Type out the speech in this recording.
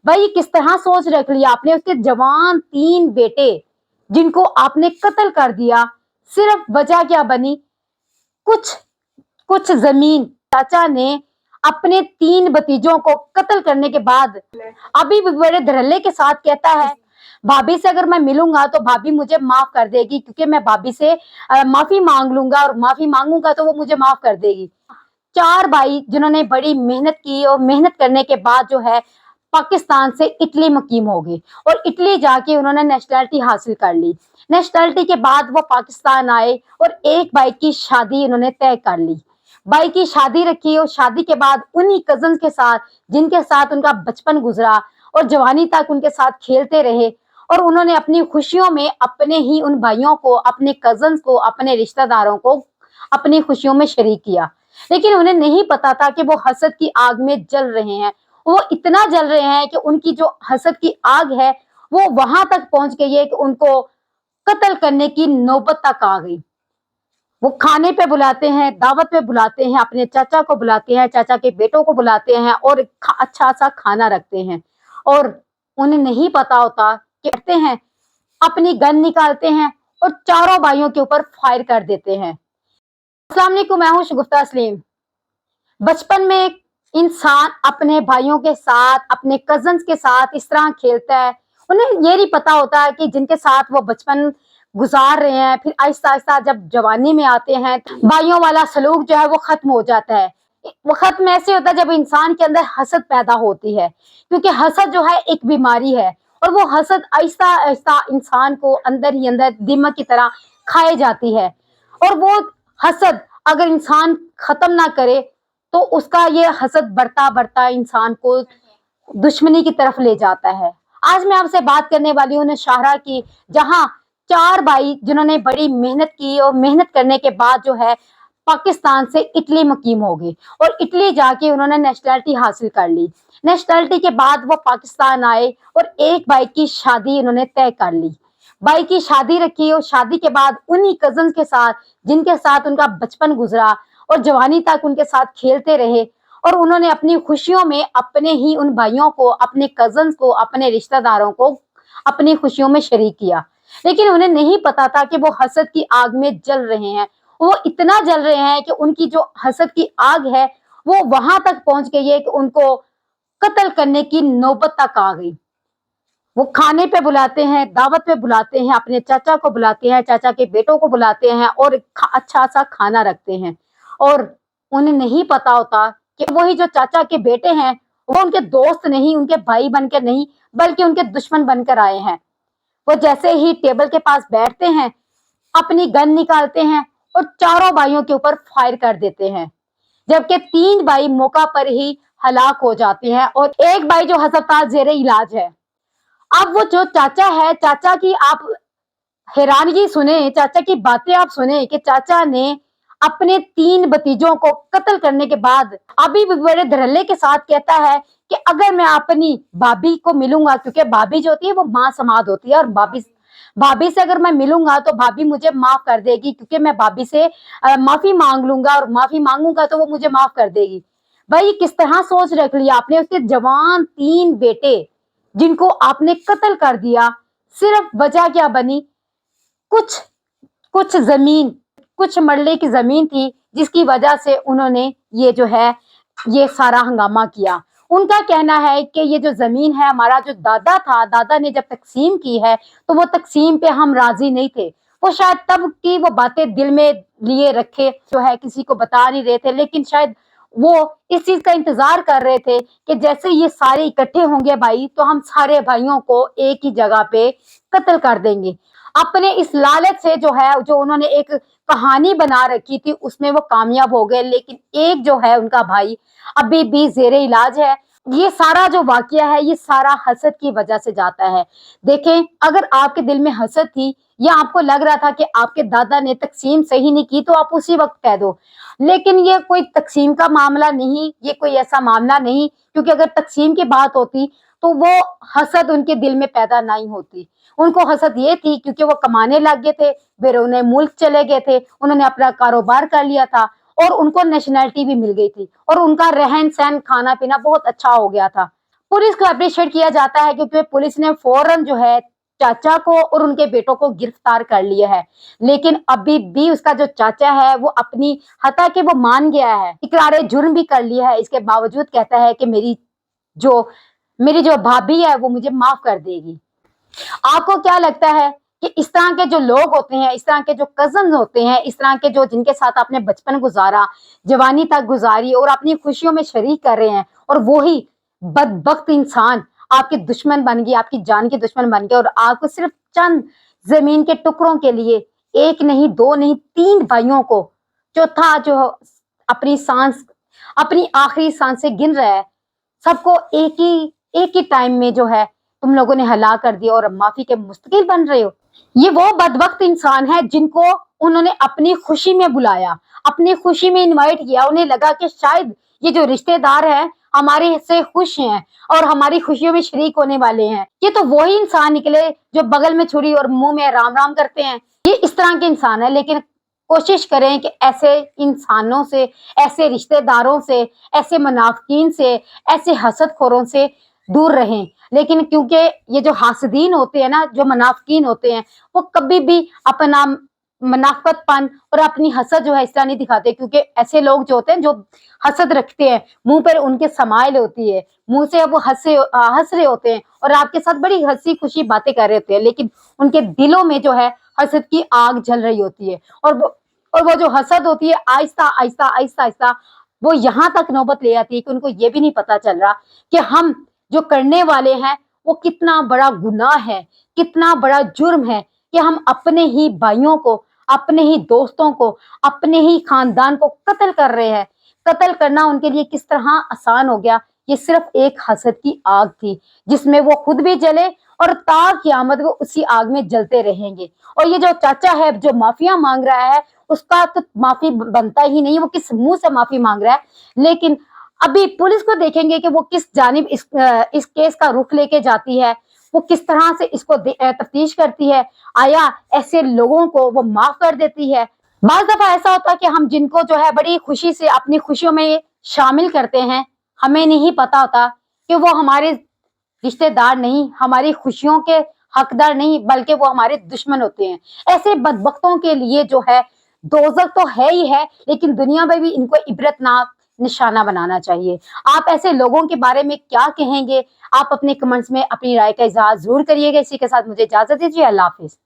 भाई किस तरह सोच रख लिया आपने, उसके जवान 3 बेटे जिनको आपने कत्ल कर दिया। सिर्फ वजह क्या बनी? कुछ कुछ जमीन। चाचा ने अपने 3 भतीजों को कत्ल करने के बाद अभी भी बड़े धड़ल्ले के साथ कहता है भाभी से अगर मैं मिलूंगा तो भाभी मुझे माफ कर देगी, क्योंकि मैं भाभी से माफी मांग लूंगा और माफी मांगूंगा तो वो मुझे माफ कर देगी। 4 भाई जिन्होंने बड़ी मेहनत की और मेहनत करने के बाद जो है पाकिस्तान से इटली मुकीम हो गए और इटली जाके उन्होंने नेशनैलिटी हासिल कर ली। नेशनैलिटी के बाद वो पाकिस्तान आए और एक भाई की शादी उन्होंने तय कर ली। भाई की शादी रखी और शादी के बाद उन्हीं कजन के साथ जिनके साथ उनका बचपन गुजरा और जवानी तक उनके साथ खेलते रहे, और उन्होंने अपनी खुशियों में अपने ही उन भाइयों को, अपने कजन्स को, अपने रिश्तेदारों को अपनी खुशियों में शरीक किया। लेकिन उन्हें नहीं पता था कि वो हसद की आग में जल रहे हैं। वो इतना जल रहे हैं कि उनकी जो हसद की आग है वो वहां तक पहुंच गई है कि उनको कत्ल करने की नौबत तक आ गई। वो खाने पे बुलाते हैं, दावत पे बुलाते हैं, अपने चाचा को बुलाते हैं, चाचा के बेटों को बुलाते हैं और अच्छा सा खाना रखते हैं। और उन्हें नहीं पता होता कि करते हैं, अपनी गन निकालते हैं और चारों भाइयों के ऊपर फायर कर देते हैं। अस्सलाम वालेकुम, मैं हूं शगुफ्ता सलीम। बचपन में इंसान अपने भाइयों के साथ, अपने कजन्स के साथ इस तरह खेलता है, उन्हें ये नहीं पता होता है कि जिनके साथ वो बचपन गुजार रहे हैं, फिर आहिस्ता आहिस्ता जब जवानी में आते हैं भाइयों वाला सलूक जो है वो खत्म हो जाता है। वो खत्म ऐसे होता है जब इंसान के अंदर हसद पैदा होती है, क्योंकि हसद जो है एक बीमारी है और वो हसद आहिस्ता आहिस्ता इंसान को अंदर ही अंदर दीमक की तरह खाए जाती है। और वो हसद अगर इंसान खत्म ना करे तो उसका ये हसद बढ़ता बढ़ता इंसान को दुश्मनी की तरफ ले जाता है। आज मैं आपसे बात करने वाली हूँ नौशहरा की, जहाँ 4 भाई जिन्होंने बड़ी मेहनत की और मेहनत करने के बाद जो है पाकिस्तान से इटली मुकीम हो गए और इटली जाके उन्होंने नेशनैलिटी हासिल कर ली। नेशनैलिटी के बाद वो पाकिस्तान आए और एक भाई की शादी उन्होंने तय कर ली। भाई की शादी रखी और शादी के बाद उन्हीं कजन के साथ जिनके साथ उनका बचपन गुजरा और जवानी तक उनके साथ खेलते रहे, और उन्होंने अपनी खुशियों में अपने ही उन भाइयों को, अपने कजन्स को, अपने रिश्तेदारों को अपनी खुशियों में शरीक किया। लेकिन उन्हें नहीं पता था कि वो हसद की आग में जल रहे हैं। वो इतना जल रहे हैं कि उनकी जो हसद की आग है वो वहां तक पहुंच गई है कि उनको कत्ल करने की नौबत तक आ गई। वो खाने पे बुलाते हैं, दावत पे बुलाते हैं, अपने चाचा को बुलाते हैं, चाचा के बेटों को बुलाते हैं और अच्छा सा खाना रखते हैं। और उन्हें नहीं पता होता कि वही जो चाचा के बेटे हैं वो उनके दोस्त नहीं, उनके भाई बनकर नहीं, बल्कि उनके दुश्मन बनकर आए हैं। वो जैसे ही टेबल के पास बैठते हैं, अपनी गन निकालते हैं और चारों भाइयों के ऊपर फायर कर देते हैं, जबकि 3 भाई मौका पर ही हलाक हो जाते हैं और एक भाई जो अस्पताल जेरे इलाज है। अब वो जो चाचा है, चाचा की आप हैरानगी सुने, चाचा की बातें आप सुने कि चाचा ने अपने 3 भतीजों को कत्ल करने के बाद अभी भी बड़े धड़ल्ले के साथ कहता है कि अगर मैं अपनी भाभी को मिलूंगा, क्योंकि भाभी जो होती है वो माँ समाद होती है, और भाभी भाभी से अगर मैं मिलूंगा तो भाभी मुझे माफ कर देगी, क्योंकि मैं भाभी से माफी मांग लूंगा और माफी मांगूंगा तो वो मुझे माफ कर देगी। भाई किस तरह सोच रख लिया आपने, उसके जवान 3 बेटे जिनको आपने कत्ल कर दिया। सिर्फ वजह क्या बनी? कुछ कुछ जमीन, कुछ मरले की जमीन थी जिसकी वजह से उन्होंने ये जो है ये सारा हंगामा किया। उनका कहना है कि ये जो जमीन है, हमारा जो दादा था, दादा ने जब तकसीम की है तो वो तकसीम पे हम राजी नहीं थे। वो शायद तब की वो बातें दिल में लिए रखे जो है किसी को बता नहीं रहे थे, लेकिन शायद वो इस चीज का इंतजार कर रहे थे कि जैसे ये सारे इकट्ठे होंगे भाई तो हम सारे भाइयों को एक ही जगह पे कत्ल कर देंगे। अपने इस लालच से जो है, जो उन्होंने एक कहानी बना रखी थी उसमें वो कामयाब हो गए, लेकिन एक जो है उनका भाई अभी भी जेरे इलाज है। ये सारा जो वाकया है ये सारा हसद की वजह से जाता है। देखें, अगर आपके दिल में हसद थी या आपको लग रहा था कि आपके दादा ने तकसीम सही नहीं की तो आप उसी वक्त कह दो, लेकिन ये कोई तकसीम का मामला नहीं, ये कोई ऐसा मामला नहीं, क्योंकि अगर तकसीम की बात होती तो वो हसद उनके दिल में पैदा नहीं होती। उनको हसद ये थी क्योंकि वो कमाने लग गए थे, बैरून मुल्क चले गए थे, उन्होंने अपना कारोबार कर लिया था और उनको नेशनैलिटी भी मिल गई थी और उनका रहन सहन खाना पीना बहुत अच्छा हो गया था। पुलिस को अप्रिशिएट किया जाता है क्योंकि पुलिस ने फौरन जो है चाचा को और उनके बेटों को गिरफ्तार कर लिया है। लेकिन अभी भी उसका जो चाचा है वो अपनी हत्या के वो मान गया है, इकरार जुर्म भी कर लिया है। इसके बावजूद कहता है कि जो मेरी जो भाभी है वो मुझे माफ कर देगी। आपको क्या लगता है कि इस तरह के जो लोग होते हैं, इस तरह के जो कजन होते हैं, इस तरह के जो जिनके साथ आपने बचपन गुजारा, जवानी तक गुजारी और अपनी खुशियों में शरीक कर रहे हैं, और वही बदबख्त इंसान आपके दुश्मन बन गया, आपकी जान के दुश्मन बन गया, और आपको सिर्फ चंद जमीन के टुकड़ों के लिए एक नहीं, दो नहीं, तीन भाइयों को, चौथा जो अपनी आखिरी सांस से गिन रहा है, सबको एक ही टाइम में जो है तुम लोगों ने हला कर दिया और माफी के मुस्तकिल बन रहे हो। ये वो बदबख्त इंसान है जिनको उन्होंने अपनी खुशी में बुलाया, अपनी खुशी में इनवाइट किया। उन्हें लगा कि शायद ये जो रिश्तेदार हैं हमारे से खुश हैं और हमारी खुशियों में शरीक होने वाले हैं। ये तो वही इंसान निकले जो बगल में छुरी और मुंह में राम राम करते हैं। ये इस तरह के इंसान है। लेकिन कोशिश करें कि ऐसे इंसानों से, ऐसे रिश्तेदारों से, ऐसे मुनाफिकीन से, ऐसे हसदखोरों से दूर रहें। लेकिन क्योंकि ये जो हासदीन होते हैं ना, जो मुनाफिकीन होते हैं, वो कभी भी अपना मुनाफिकपन और अपनी हसद जो है इस तरह नहीं दिखाते, क्योंकि ऐसे लोग जो होते हैं जो हसद रखते हैं, मुंह पर उनके समाइल होती है, मुंह से वो हंस रहे होते हैं और आपके साथ बड़ी हंसी खुशी बातें कर रहे होते हैं, लेकिन उनके दिलों में जो है हसद की आग जल रही होती है। और वो जो हसद होती है आहिस्ता आहिस्ता आहिस्ता आहिस्ता वो यहाँ तक नौबत ले आती है कि उनको ये भी नहीं पता चल रहा कि हम जो करने वाले हैं वो कितना बड़ा गुनाह है, कितना बड़ा जुर्म है कि हम अपने ही भाइयों को, अपने ही दोस्तों को, अपने ही खानदान को कत्ल कर रहे हैं। कत्ल करना उनके लिए किस तरह आसान हो गया। ये सिर्फ एक हसद की आग थी जिसमें वो खुद भी जले और ता क़यामत वो उसी आग में जलते रहेंगे। और ये जो चाचा है जो माफिया मांग रहा है, उसका तो माफी बनता ही नहीं, वो किस मुंह से माफी मांग रहा है। लेकिन अभी पुलिस को देखेंगे कि वो किस जानिब इस केस का रुख लेके जाती है, वो किस तरह से इसको तफ्तीश करती है। आया ऐसे लोगों को वो माफ कर देती है। बाज़ दफा ऐसा होता है कि हम जिनको जो है बड़ी खुशी से अपनी खुशियों में शामिल करते हैं, हमें नहीं पता होता कि वो हमारे रिश्तेदार नहीं, हमारी खुशियों के हकदार नहीं, बल्कि वो हमारे दुश्मन होते हैं। ऐसे बदबख्तों के लिए जो है दोज़ख तो है ही है, लेकिन दुनिया में भी इनको इबरतनाक निशाना बनाना चाहिए। आप ऐसे लोगों के बारे में क्या कहेंगे? आप अपने कमेंट्स में अपनी राय का इज़हार जरूर करिएगा। इसी के साथ मुझे इजाजत दीजिए। अल्लाह हाफिज।